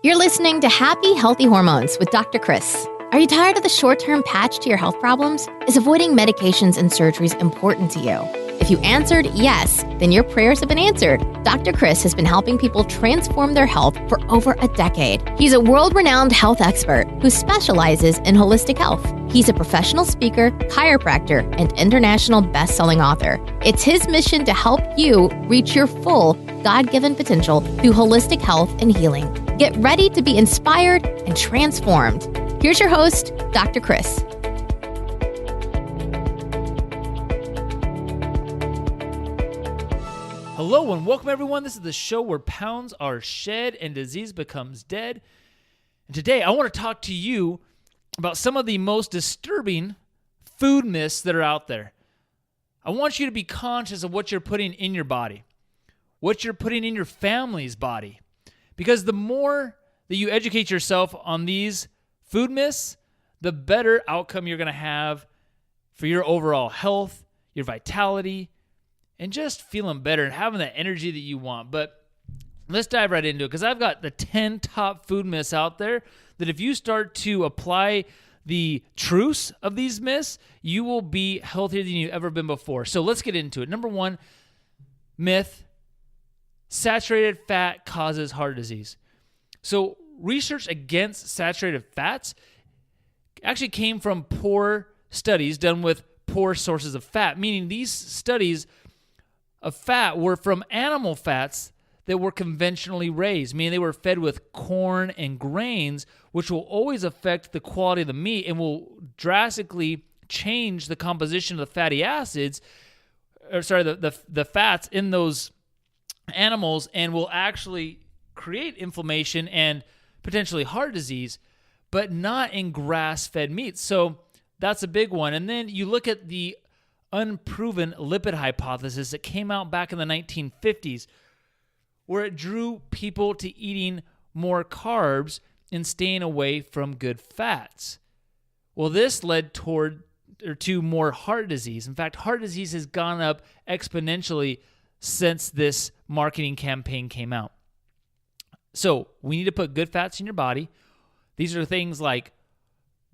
You're listening to Happy Healthy Hormones with Dr. Chris. Are you tired of the short-term patch to your health problems? Is avoiding medications and surgeries important to you? If you answered yes, then your prayers have been answered. Dr. Chris has been helping people transform their health for over a decade. He's a world-renowned health expert who specializes in holistic health. He's a professional speaker, chiropractor, and international best-selling author. It's his mission to help you reach your full God-given potential through holistic health and healing. Get ready to be inspired and transformed. Here's your host, Dr. Chris. Hello and welcome everyone. This is the show where pounds are shed and disease becomes dead. And today I want to talk to you about some of the most disturbing food myths that are out there. I want you to be conscious of what you're putting in your body, what you're putting in your family's body. Because the more that you educate yourself on these food myths, the better outcome you're going to have for your overall health, your vitality, and just feeling better and having that energy that you want. But let's dive right into it, because I've got the 10 top food myths out there that if you start to apply the truths of these myths, you will be healthier than you've ever been before. So let's get into it. Number one myth: saturated fat causes heart disease. So research against saturated fats actually came from poor studies done with poor sources of fat, meaning these studies of fat were from animal fats that were conventionally raised, meaning they were fed with corn and grains, which will always affect the quality of the meat and will drastically change the composition of the fatty acids, the fats in those animals, and will actually create inflammation and potentially heart disease, but not in grass-fed meat. So that's a big one. And then you look at the unproven lipid hypothesis that came out back in the 1950s, where it drew people to eating more carbs and staying away from good fats. Well, this led to more heart disease. In fact, heart disease has gone up exponentially since this marketing campaign came out. So we need to put good fats in your body. These are things like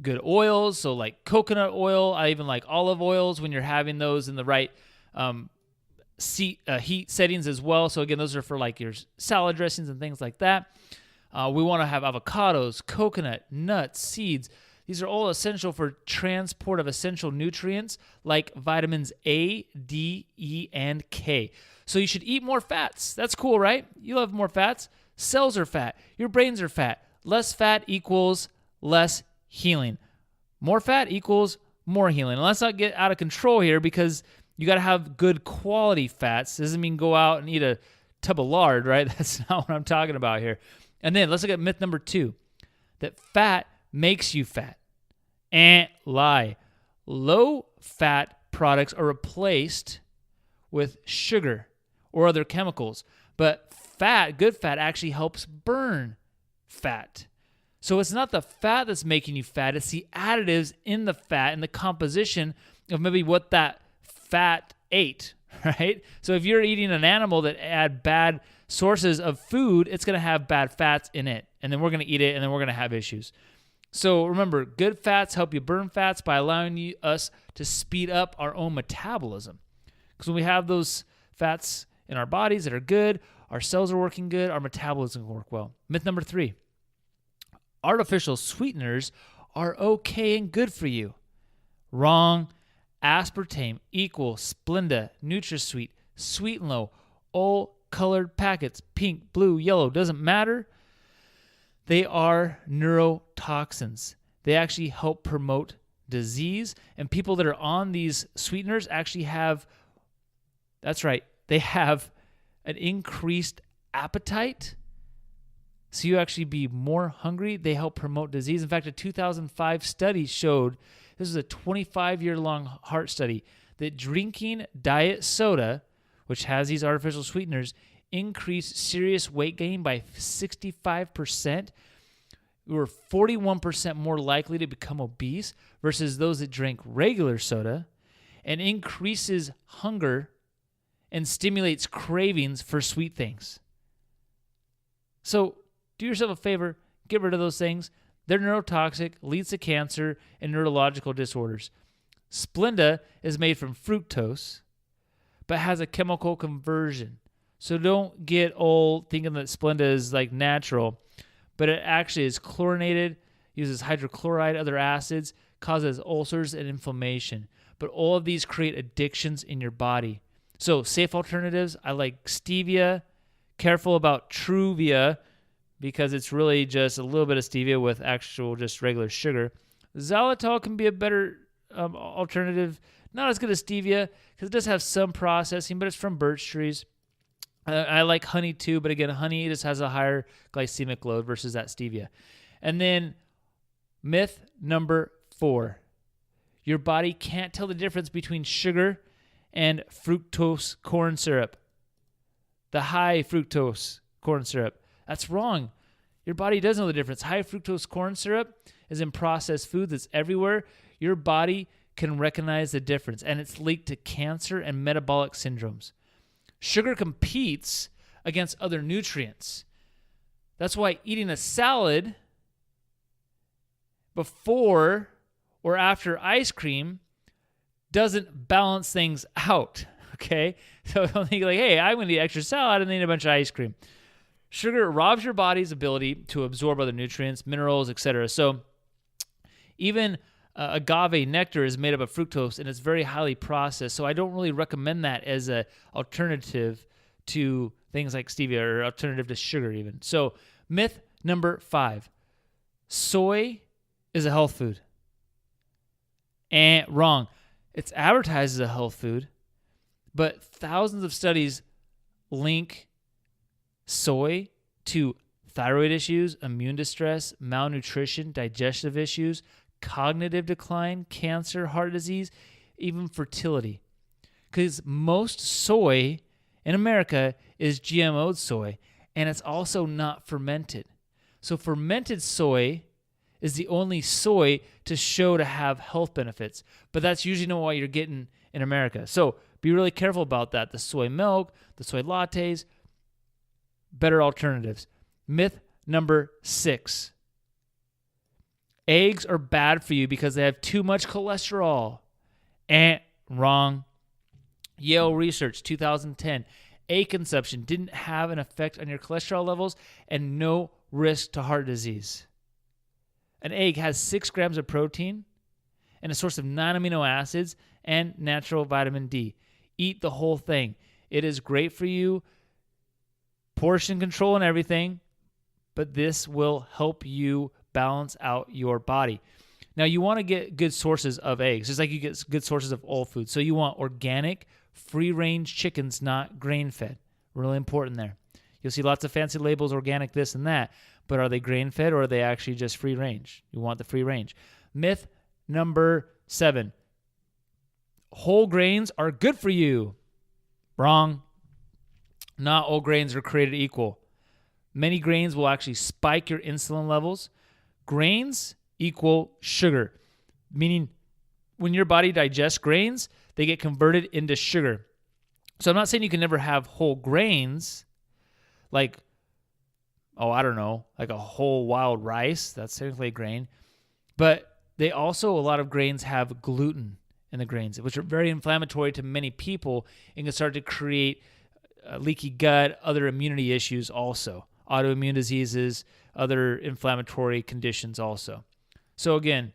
good oils, so like coconut oil. I even like olive oils when you're having those in the right heat settings as well. So again, those are for like your salad dressings and things like that. We want to have avocados, coconut, nuts, seeds. These are all essential for transport of essential nutrients like vitamins A, D, E, and K. So you should eat more fats. That's cool, right? You love more fats. Cells are fat. Your brains are fat. Less fat equals less healing. More fat equals more healing. And let's not get out of control here, because you got to have good quality fats. Doesn't mean go out and eat a tub of lard, right? That's not what I'm talking about here. And then let's look at myth number 2, that fat makes you fat. Lie. Low-fat products are replaced with sugar or other chemicals, but good fat actually helps burn fat. So it's not the fat that's making you fat, it's the additives in the fat and the composition of maybe what that fat ate, right? So if you're eating an animal that had bad sources of food, it's going to have bad fats in it, and then we're going to eat it, and then we're going to have issues. So remember, good fats help you burn fats by allowing us to speed up our own metabolism. Because when we have those fats in our bodies that are good, our cells are working good, our metabolism will work well. Myth number 3, artificial sweeteners are okay and good for you. Wrong. Aspartame equals Splenda, NutraSweet, Sweet and Low, all colored packets, pink, blue, yellow, doesn't matter. They are neurotoxins. They actually help promote disease, and people that are on these sweeteners actually have, that's right, they have an increased appetite. So you actually be more hungry. They help promote disease. In fact, a 2005 study showed, this is a 25-year-long heart study, that drinking diet soda, which has these artificial sweeteners, increased serious weight gain by 65%. We were 41% more likely to become obese versus those that drink regular soda, and increases hunger and stimulates cravings for sweet things. So Do yourself a favor, get rid of those things. They're neurotoxic, leads to cancer and neurological disorders. Splenda is made from fructose, but has a chemical conversion. So don't get old thinking that Splenda is like natural, but it actually is chlorinated, uses hydrochloride, other acids, causes ulcers and inflammation. But all of these create addictions in your body. So safe alternatives, I like stevia. Careful about Truvia because it's really just a little bit of stevia with actual just regular sugar. Xylitol can be a better alternative. Not as good as stevia because it does have some processing, but it's from birch trees. I like honey too, but again, honey just has a higher glycemic load versus that stevia. And then myth number 4. Your body can't tell the difference between sugar and fructose corn syrup. The high fructose corn syrup. That's wrong. Your body does know the difference. High fructose corn syrup is in processed foods. It's everywhere. Your body can recognize the difference, and it's linked to cancer and metabolic syndromes. Sugar competes against other nutrients. That's why eating a salad before or after ice cream doesn't balance things out, okay? So don't think like, hey, I'm going to eat extra salad and then eat a bunch of ice cream. Sugar robs your body's ability to absorb other nutrients, minerals, etc. So even agave nectar is made up of fructose, and it's very highly processed. So I don't really recommend that as an alternative to things like stevia or alternative to sugar even. So myth number 5, soy is a health food. And wrong. It's advertised as a health food, but thousands of studies link soy to thyroid issues, immune distress, malnutrition, digestive issues, cognitive decline, cancer, heart disease, even fertility. Because most soy in America is GMO'd soy, and it's also not fermented. So fermented soy is the only soy to show to have health benefits, but that's usually not what you're getting in America. So be really careful about that. The soy milk, the soy lattes, better alternatives. Myth number 6. Eggs are bad for you because they have too much cholesterol. Wrong. Yale research, 2010. Egg consumption didn't have an effect on your cholesterol levels and no risk to heart disease. An egg has 6 grams of protein and a source of 9 amino acids and natural vitamin D. Eat the whole thing. It is great for you. Portion control and everything, but this will help you balance out your body. Now, you want to get good sources of eggs, just like you get good sources of all food. So you want organic, free-range chickens, not grain-fed. Really important there. You'll see lots of fancy labels, organic this and that, but are they grain-fed or are they actually just free-range? You want the free range. Myth number 7. Whole grains are good for you. Wrong. Not all grains are created equal. Many grains will actually spike your insulin levels. Grains equal sugar, meaning when your body digests grains, they get converted into sugar. So I'm not saying you can never have whole grains like, like a whole wild rice. That's technically a grain. But they also, a lot of grains have gluten in the grains, which are very inflammatory to many people and can start to create leaky gut, other immunity issues also, autoimmune diseases, other inflammatory conditions also. So again,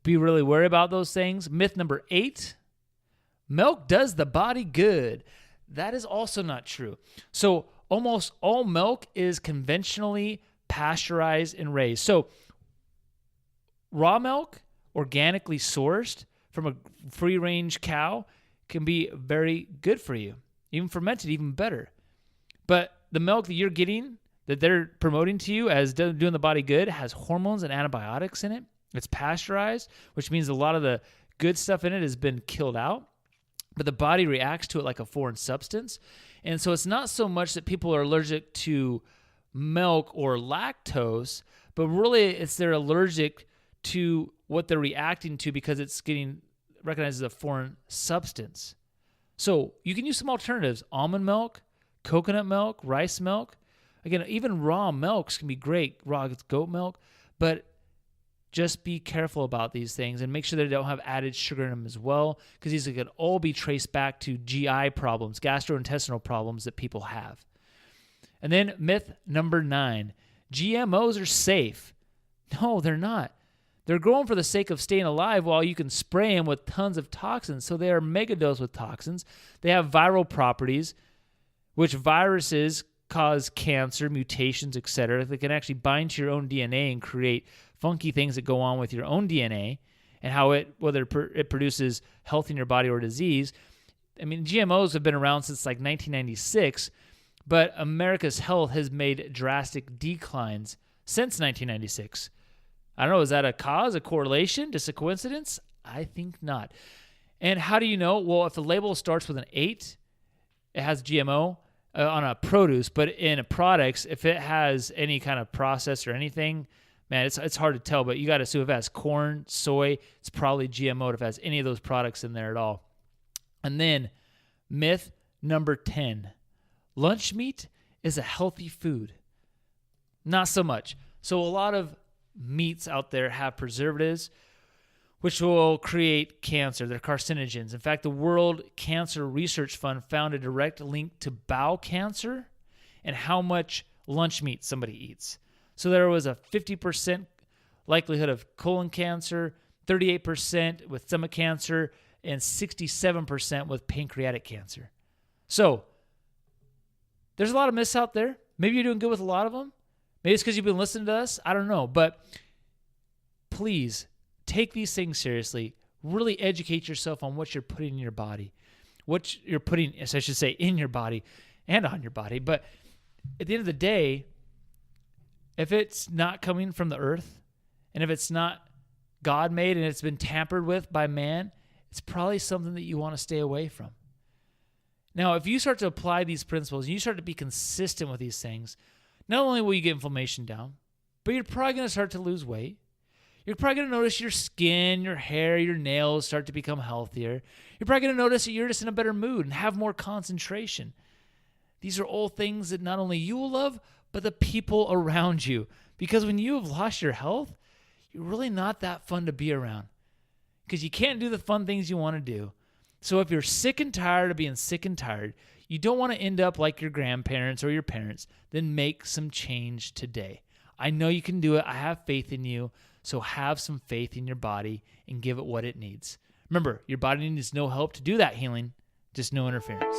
be really worried about those things. Myth number 8, milk does the body good. That is also not true. So almost all milk is conventionally pasteurized and raised. So raw milk, organically sourced from a free-range cow, can be very good for you. Even fermented, even better. But the milk that you're getting, that they're promoting to you as doing the body good, has hormones and antibiotics in it. It's pasteurized, which means a lot of the good stuff in it has been killed out, but the body reacts to it like a foreign substance. And so it's not so much that people are allergic to milk or lactose, but really it's they're allergic to what they're reacting to because it's getting recognized as a foreign substance. So you can use some alternatives: almond milk, coconut milk, rice milk, Again, even raw milks can be great, raw goat milk, but just be careful about these things and make sure they don't have added sugar in them as well, because these can all be traced back to GI problems, gastrointestinal problems that people have. And then myth number 9, GMOs are safe. No, they're not. They're grown for the sake of staying alive while you can spray them with tons of toxins. So they are megadosed with toxins. They have viral properties, which viruses cause cancer, mutations, etc. They can actually bind to your own DNA and create funky things that go on with your own DNA and how whether it produces health in your body or disease. I mean, GMOs have been around since like 1996, but America's health has made drastic declines since 1996. I don't know, is that a cause, a correlation, just a coincidence? I think not. And how do you know? Well, if the label starts with an 8, it has GMO on a produce, but in a products, if it has any kind of process or anything, man, it's hard to tell, but you got to assume if it has corn, soy, it's probably GMO if it has any of those products in there at all. And then myth number 10, lunch meat is a healthy food. Not so much. So a lot of meats out there have preservatives, which will create cancer. They're carcinogens. In fact, the World Cancer Research Fund found a direct link to bowel cancer and how much lunch meat somebody eats. So there was a 50% likelihood of colon cancer, 38% with stomach cancer, and 67% with pancreatic cancer. So there's a lot of myths out there. Maybe you're doing good with a lot of them. Maybe it's because you've been listening to us. I don't know. But please take these things seriously. Really educate yourself on what you're putting in your body. What you're putting, as I should say, in your body and on your body. But at the end of the day, if it's not coming from the earth, and if it's not God-made and it's been tampered with by man, it's probably something that you want to stay away from. Now, if you start to apply these principles and you start to be consistent with these things, not only will you get inflammation down, but you're probably going to start to lose weight. You're probably going to notice your skin, your hair, your nails start to become healthier. You're probably going to notice that you're just in a better mood and have more concentration. These are all things that not only you will love, but the people around you. Because when you have lost your health, you're really not that fun to be around. Because you can't do the fun things you want to do. So if you're sick and tired of being sick and tired, you don't want to end up like your grandparents or your parents, then make some change today. I know you can do it. I have faith in you. So have some faith in your body and give it what it needs. Remember, your body needs no help to do that healing, just no interference.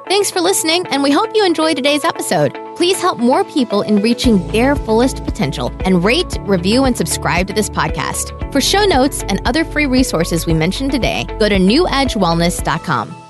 Thanks for listening, and we hope you enjoyed today's episode. Please help more people in reaching their fullest potential and rate, review, and subscribe to this podcast. For show notes and other free resources we mentioned today, go to newedgewellness.com.